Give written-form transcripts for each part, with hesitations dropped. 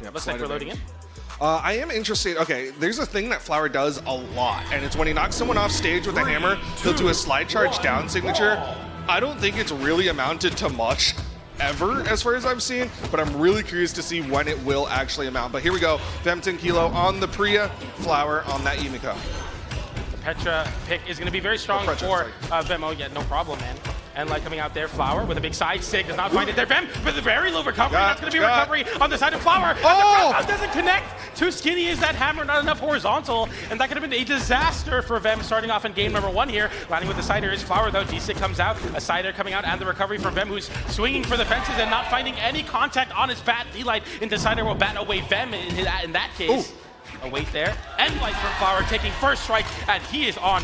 Yep, Looks like we're loading in. I am interested. Okay, there's a thing that Flower does a lot, and it's when he knocks someone off stage with a hammer, he'll do a slide charge down signature. I don't think it's really amounted to much ever, as far as I've seen, but I'm really curious to see when it will actually amount. But here we go, Vem 10 Kilo on the Priya, Flower on that Yumiko. The Petra pick is going to be very strong for Vem. Oh yeah, no problem, man. And like coming out there, Flower with a big side sig does not find it there. Vem with a very low recovery. That's going to be recovery on the side of Flower. Oh! And the doesn't connect. Too skinny is that hammer, not enough horizontal. And that could have been a disaster for Vem starting off in game number 1 here. Landing with the sider is Flower though. D-Sig comes out, a sider coming out, and the recovery from Vem, who's swinging for the fences and not finding any contact on his bat. D-Light into sider will bat away Vem in that case. Ooh. A wait there. End light from Flower taking first strike, and he is on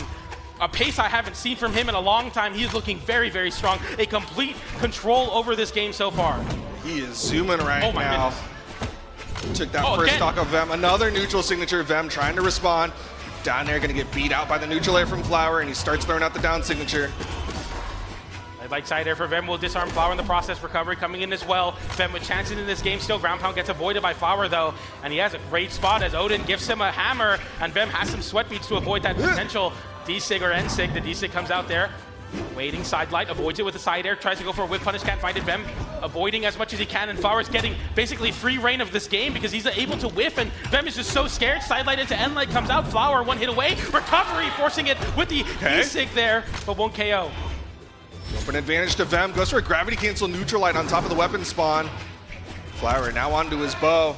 a pace I haven't seen from him in a long time. He is looking very, very strong. A complete control over this game so far. He is zooming right now. Goodness. Took that first stock of Vem. Another neutral signature. Vem trying to respond. Down there, going to get beat out by the neutral air from Flower, and he starts throwing out the down signature. Like side air for Vem will disarm Flower in the process. Recovery coming in as well. Vem with chances in this game. Still ground pound gets avoided by Flower though. And he has a great spot as Odin gives him a hammer. And Vem has some sweat beats to avoid that potential D-Sig or N-Sig. The D-Sig comes out there. Waiting side light, avoids it with a side air. Tries to go for a whip punish, can't find it. Vem avoiding as much as he can. And Flower's getting basically free reign of this game because he's able to whiff. And Vem is just so scared. Side light into N-Light comes out. Flower one hit away. Recovery forcing it with the D-Sig there, but won't KO. Open advantage to Vem, goes for a gravity cancel neutral light on top of the weapon spawn. Flower now onto his bow.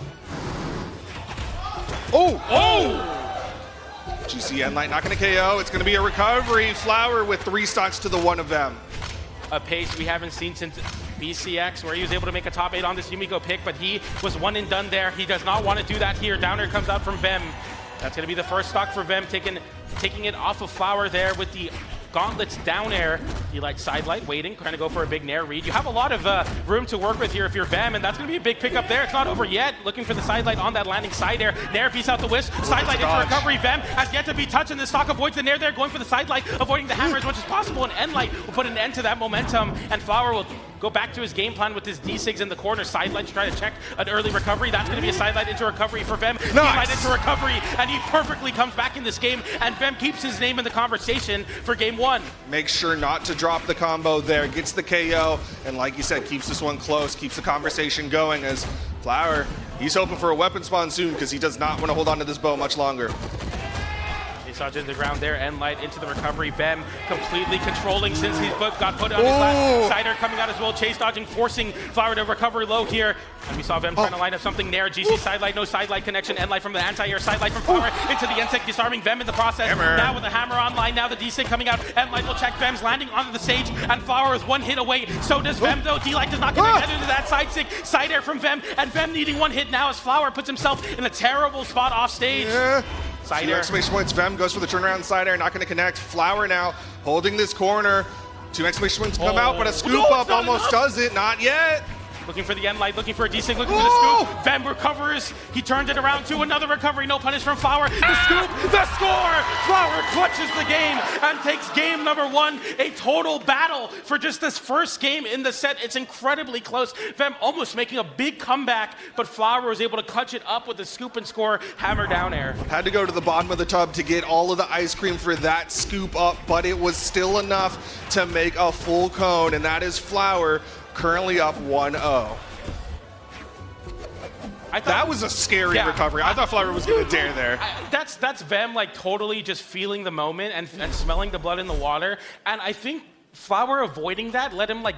GCN light not going to KO. It's going to be a recovery. Flower with 3 stocks to the 1 of Vem. A pace we haven't seen since BCX, where he was able to make a top 8 on this Yumiko pick, but he was one and done there. He does not want to do that here. Downer comes out from Vem. That's going to be the first stock for Vem, taking it off of Flower there with the gauntlets down air. You like side light, waiting, trying to go for a big nair read. You have a lot of room to work with here if you're Vem, and that's going to be a big pickup there. It's not over yet. Looking for the side light on that landing side air. Nair piece out the wisp. Side light into recovery. Vem has yet to be touched, and the stock avoids the nair there, going for the side light, avoiding the hammer as much as possible. And End light will put an end to that momentum, and Flower will go back to his game plan with his D-Sigs in the corner. Side light to try to check an early recovery. That's going to be a side light into recovery for Vem. Nice. D-Light into recovery, and he perfectly comes back in this game, and Vem keeps his name in the conversation for game 1. Make sure not to drop the combo there, gets the KO, and like you said, keeps this one close, keeps the conversation going as Flower, he's hoping for a weapon spawn soon because he does not want to hold on to this bow much longer. Sarge in the ground there, End light into the recovery. Vem completely controlling since he got put on his last sider coming out as well. Chase dodging, forcing Flower to recover low here. And we saw Vem trying to line up something there. GC side light, no side light connection. End light from the anti-air, side light from Flower into the N-Sig, disarming Vem in the process. Now with the hammer online, now the D-Sig coming out. End light will check Vem's landing onto the stage, and Flower is one hit away. So does Vem though. D-Light does not connect into that side sig. Side air from Vem, and Vem needing one hit now as Flower puts himself in a terrible spot off stage. Side air. Exclamation points. Vem goes for the turnaround side air, not going to connect. Flower now holding this corner. 2 exclamation points come out, but a scoop up almost does it. Not yet. Looking for the End light, looking for a D-Sig, looking for the scoop. Vem recovers. He turned it around to another recovery. No punish from Flower. The scoop, the score. Flower clutches the game and takes game number 1. A total battle for just this first game in the set. It's incredibly close. Vem almost making a big comeback, but Flower was able to clutch it up with the scoop and score. Hammer down air. Had to go to the bottom of the tub to get all of the ice cream for that scoop up, but it was still enough to make a full cone, and that is Flower currently up 1-0. That was a scary recovery. I thought Flower was going to dare there. That's Vem like totally just feeling the moment and smelling the blood in the water. And I think Flower avoiding that let him like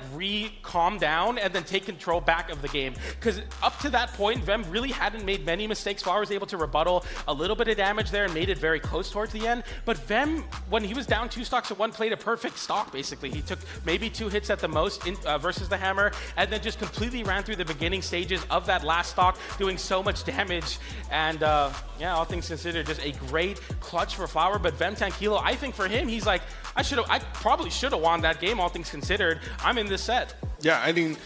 calm down and then take control back of the game. Because up to that point, Vem really hadn't made many mistakes. Flower was able to rebuttal a little bit of damage there and made it very close towards the end. But Vem, when he was down 2 stocks to 1, played a perfect stock basically. He took maybe 2 hits at the most versus the hammer, and then just completely ran through the beginning stages of that last stock, doing so much damage. And yeah, all things considered, just a great clutch for Flower. But Vem 10 Kilo, I think for him, he's like, I probably should have won that game, all things considered. I'm in this set. Yeah, I mean,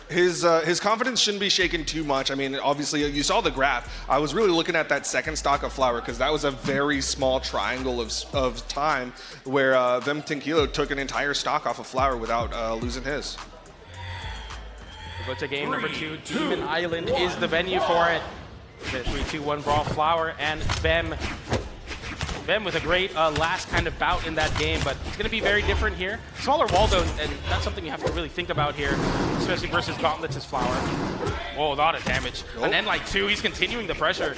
his confidence shouldn't be shaken too much. I mean, obviously, you saw the graph. I was really looking at that second stock of Flower because that was a very small triangle of time where Vem 10 Kilo took an entire stock off of Flower without losing his. Go to game number 2. Demon Island is the venue for it. The 3-2-1 brawl, Flower and Vem. Vem with a great last kind of bout in that game, but it's going to be very different here. Smaller Waldo, and that's something you have to really think about here, especially versus Gauntlets as Flower. Whoa, a lot of damage. Nope. And then like 2, he's continuing the pressure.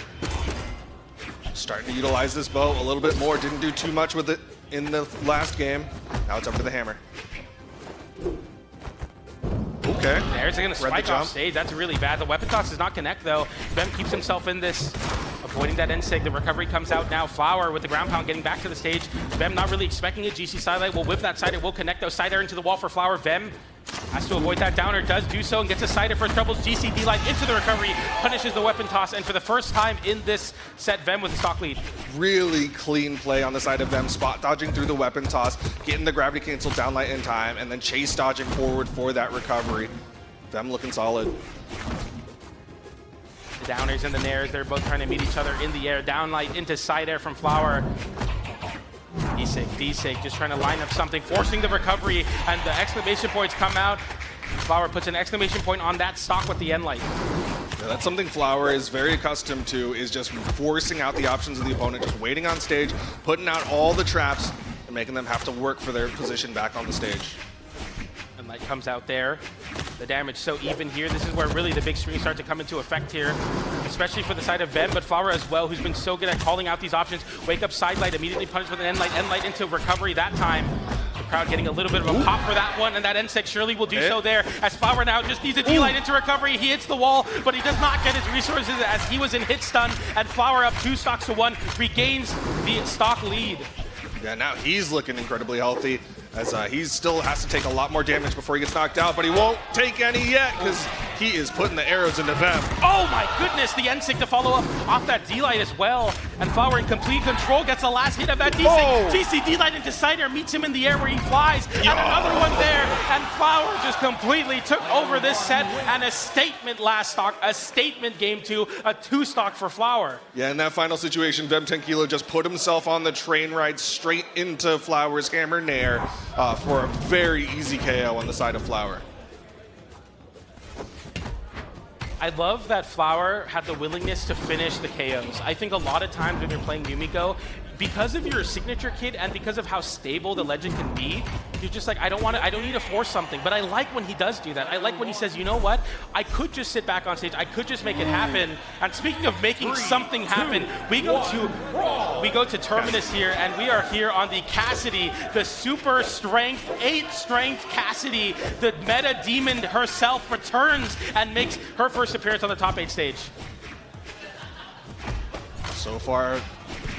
Starting to utilize this bow a little bit more. Didn't do too much with it in the last game. Now it's up to the hammer. Okay. There's going to spike off stage. That's really bad. The weapon toss does not connect, though. Vem keeps himself in this, avoiding that end sig. The recovery comes out now. Flower with the ground pound getting back to the stage. Vem not really expecting it. GC Sidelight will whip that side. It will connect, though. Side air into the wall for Flower. Vem has to avoid that downer, does do so, and gets a side air for his troubles. GC D-Light into the recovery, punishes the weapon toss, and for the first time in this set, Vem with the stock lead. Really clean play on the side of Vem, spot dodging through the weapon toss, getting the gravity cancel downlight in time, and then chase dodging forward for that recovery. Vem looking solid. The downers and the nairs, they're both trying to meet each other in the air. Downlight into side air from Flower. D-Sig just trying to line up something, forcing the recovery, and the exclamation points come out. Flower puts an exclamation point on that stock with the end light. Yeah, that's something Flower is very accustomed to, is just forcing out the options of the opponent, just waiting on stage, putting out all the traps, and making them have to work for their position back on the stage. And light comes out there. The damage so even here. This is where really the big screens start to come into effect here, especially for the side of Vem, but Flower as well, who's been so good at calling out these options. Wake up side light, immediately punished with an end light into recovery that time. The crowd getting a little bit of a pop for that one, and that end sec surely will do so there, as Flower now just needs a D-Light into recovery. He hits the wall, but he does not get his resources as he was in hit stun, and Flower up 2 stocks to 1, regains the stock lead. Yeah, now he's looking incredibly healthy, as he still has to take a lot more damage before he gets knocked out, but he won't take any yet because he is putting the arrows into Vem. Oh my goodness, the N-Sig to follow up off that D-Light as well. And Flower in complete control gets the last hit of that D-Sig. GC D-Light into side air, meets him in the air where he flies, and another one there. And Flower just completely took over this set, and a statement last stock, a statement game 2, a 2 stock for Flower. Yeah, in that final situation, Vem 10 Kilo just put himself on the train ride straight into Flower's hammer nair for a very easy KO on the side of Flower. I love that Flower had the willingness to finish the KOs. I think a lot of times when you're playing Yumiko, because of your signature kit and because of how stable the legend can be, you're just like, I don't need to force something. But I like when he does do that. I like when he says, you know what? I could just sit back on stage. I could just make it happen. And speaking of making something happen, we go to Terminus here, and we are here on the Cassidy, the super strength, 8 strength Cassidy. The meta demon herself returns and makes her first appearance on the top 8 stage. So far,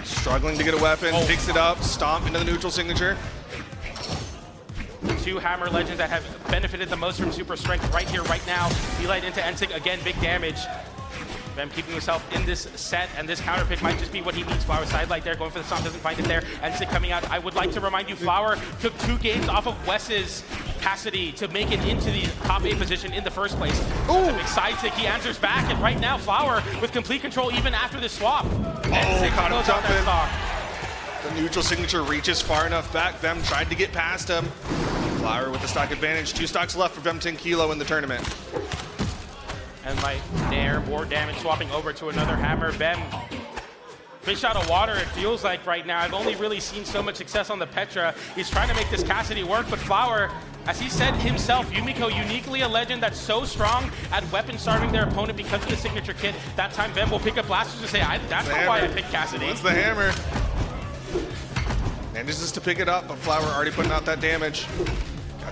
struggling to get a weapon, picks it up, stomp into the neutral signature. The 2 hammer legends that have benefited the most from super strength right here, right now. D-Light into N-Sig, again, big damage. Vem keeping himself in this set, and this counter pick might just be what he needs. Flower side light there, going for the stomp, doesn't find it there. N-Sig coming out. I would like to remind you, Flower took 2 games off of Wes's Cassidy to make it into the top 8 position in the first place. That's a big side stick. He answers back, and right now, Flower with complete control even after the swap. Caught him jumping. The neutral signature reaches far enough back. Vem tried to get past him. Flower with the stock advantage. 2 stocks left for Vem 10 Kilo in the tournament. And like Nair, more damage, swapping over to another hammer. Vem, fish out of water, it feels like right now. I've only really seen so much success on the Petra. He's trying to make this Cassidy work, but Flower, as he said himself, Yumiko uniquely a legend that's so strong at weapon starving their opponent because of the signature kit. That time Vem will pick up blasters and say, that's not why I picked Cassidy. That's the hammer. Manages to pick it up, but Flower already putting out that damage.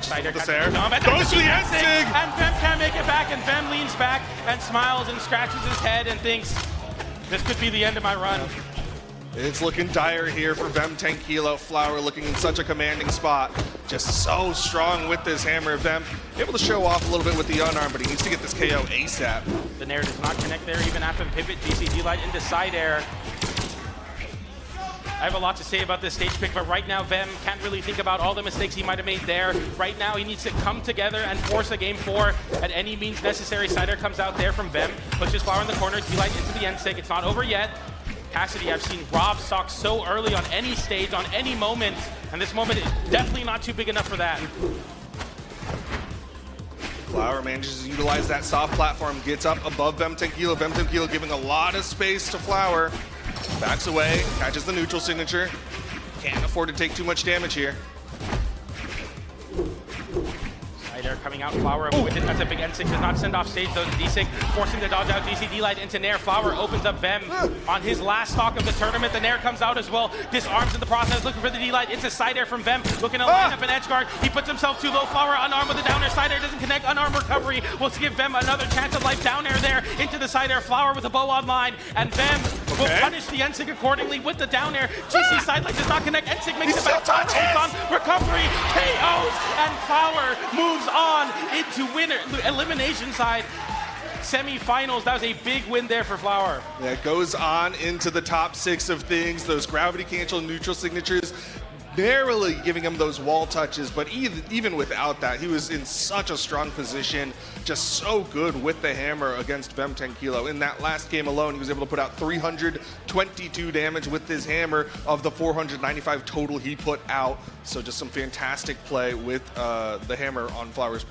Sider Goes to the N-Sig, and Vem can't make it back, and Vem leans back and smiles and scratches his head and thinks, this could be the end of my run. It's looking dire here for Vem 10 Kilo. Flower looking in such a commanding spot. Just so strong with this hammer. Vem able to show off a little bit with the unarm, but he needs to get this KO ASAP. The Nair does not connect there even after the pivot. GC D-Light into side air. I have a lot to say about this stage pick, but right now Vem can't really think about all the mistakes he might have made there. Right now he needs to come together and force a game 4 at any means necessary. Sider comes out there from Vem, pushes Flower in the corner, D-Light into the N-Sig. It's not over yet. Cassidy, I've seen rob stocks so early on any stage, on any moment, and this moment is definitely not too big enough for that. Flower manages to utilize that soft platform, gets up above Bemtenkilo. Bemtenkilo giving a lot of space to Flower. Backs away, catches the neutral signature. Can't afford to take too much damage here. They're coming out. Flower with it. That's a big N6. Does not send off stage though. D6 forcing the dodge out. GCD light into Nair. Flower opens up Vem on his last stock of the tournament. The Nair comes out as well. Disarms in the process. Looking for the D light. It's a side air from Vem. Looking to line up an edge guard. He puts himself too low. Flower unarmed with the down air. Side air doesn't connect. Unarmed recovery. Will give Vem another chance of life. Down air there into the side air. Flower with a bow online. And Vem will punish the NSIG accordingly with the down air. GC side light does not connect. NSIG makes it back. Holds on. Recovery. KOs. And Flower moves on into winner elimination side semi-finals. That was a big win there for Flower. Yeah, it goes on into the top 6 of things. Those gravity cancel neutral signatures barely giving him those wall touches, but even without that, he was in such a strong position, just so good with the hammer against Bemtenkilo. In that last game alone, he was able to put out 322 damage with his hammer of the 495 total he put out. So just some fantastic play with the hammer on Flower's part.